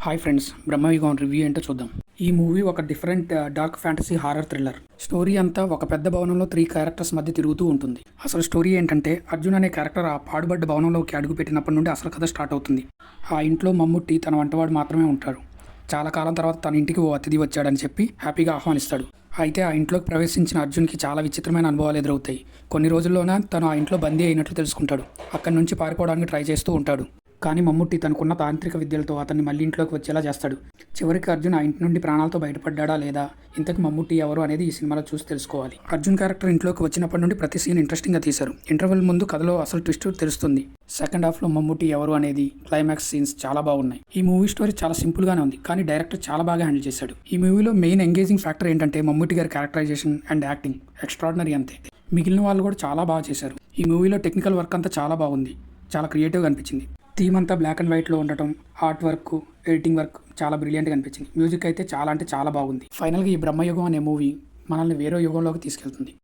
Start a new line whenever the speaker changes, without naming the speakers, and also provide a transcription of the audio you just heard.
Hi friends, Bramayugam review ఏంటో చూద్దాం. ఈ మూవీ ఒక different dark fantasy horror thriller. Story అంతా ఒక పెద్ద భవనంలో 3 క్యారెక్టర్స్ మధ్య తిరుగుతూ ఉంటుంది. అసలు స్టోరీ ఏంటంటే, అర్జున్ అనే క్యారెక్టర్ ఆ పాడుబడ్డ భవనంలోకి అడుగు పెట్టినప్పటి నుండి అసలు కథ స్టార్ట్ అవుతుంది. ఆ ఇంట్లో మమ్ముట్టి తన వంటవాడు మాత్రమే ఉంటాడు. చాలా కాలం తర్వాత తన ఇంటికి ఓ అతిథి వచ్చాడని చెప్పి హ్యాపీగా ఆహ్వానిస్తాడు. అయితే ఆ ఇంట్లోకి ప్రవేశించిన అర్జున్కి చాలా విచిత్రమైన అనుభవాలు ఎదురవుతాయి. కొన్ని రోజుల్లోనే తను ఆ ఇంట్లో బందీ అయినట్లు తెలుసుకుంటాడు. అక్కడి నుంచి పారిపోవడానికి ట్రై చేస్తూ ఉంటాడు. కానీ మమ్ముట్టి తనకున్న తాంత్రిక విద్యలతో అతన్ని మళ్ళీ ఇంట్లోకి వచ్చేలా చేస్తాడు. చివరికి అర్జున్ ఆ ఇంటి నుండి ప్రాణాలతో బయటపడ్డా లేదా, ఇంతకు మమ్ముట్టి ఎవరు అనేది ఈ సినిమాలో చూసి తెలుసుకోవాలి. అర్జున్ క్యారెక్టర్ ఇంట్లోకి వచ్చినప్పటి నుండి ప్రతి సీన్ ఇంట్రెస్టింగ్గా తీశారు. ఇంటర్వెల్ ముందు కథలో అసలు ట్విస్ట్ తెలుస్తుంది. సెకండ్ హాఫ్లో మమ్ముట్టి ఎవరు అనేది, క్లైమాక్స్ సీన్స్ చాలా బాగున్నాయి. ఈ మూవీ స్టోరీ చాలా సింపుల్గానే ఉంది, కానీ డైరెక్టర్ చాలా బాగా హ్యాండిల్ చేశాడు. ఈ మూవీలో మెయిన్ ఎంగేజింగ్ ఫ్యాక్టర్ ఏంటంటే మమ్ముట్టి గారి క్యారెక్టరైజేషన్ అండ్ యాక్టింగ్ ఎక్స్ట్రాడినరీ అంతే. మిగిలిన వాళ్ళు కూడా చాలా బాగా చేశారు. ఈ మూవీలో టెక్నికల్ వర్క్ అంతా చాలా బాగుంది, చాలా క్రియేటివ్గా అనిపించింది. థీమ్ అంతా బ్లాక్ అండ్ వైట్లో ఉండటం, ఆర్ట్ వర్క్, ఎడిటింగ్ వర్క్ చాలా బ్రిలియంట్గా అనిపించింది. మ్యూజిక్ అయితే చాలా అంటే చాలా బాగుంది. ఫైనల్గా ఈ బ్రహ్మయుగం అనే మూవీ మనల్ని వేరే యుగంలోకి తీసుకెళ్తుంది.